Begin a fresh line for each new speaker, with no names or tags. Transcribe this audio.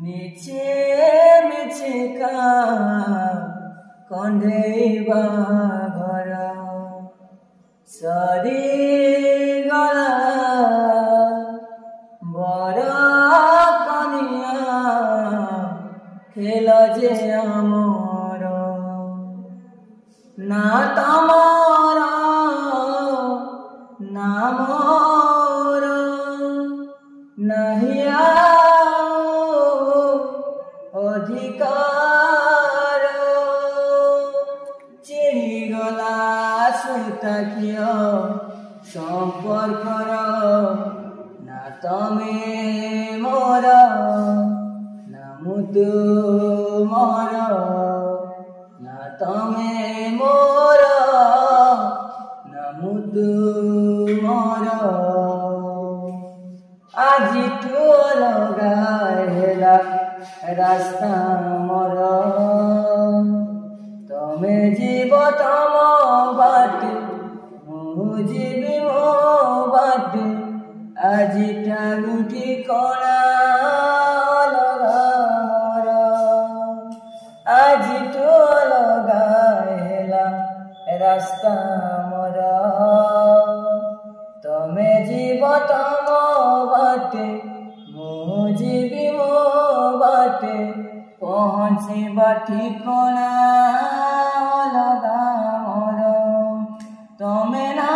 নিচে মিছিকা কন্ধেଇବା ঘর সরি গলা বড় কনিয়া খেল যে আমার না তমর না মোর নাহি অধিকার চিড়িগলা সুতাকিয় সম্পর্কর না তমে মোর না মুতু মোর না তমে মোর না মুতু মোর আজি তু অলগা হেলা রাস্তা মোর তমে জীব তম বাটে মু জীবি মো বাটে আজিটা গুটি কণা অলগা মোর আজি তু অলগা হেলা রাস্তা মোর তমে জীব তম বাটে মু জীবি মো বাটে পৌঁছিবা ঠিকনা অলগা মোর তমে না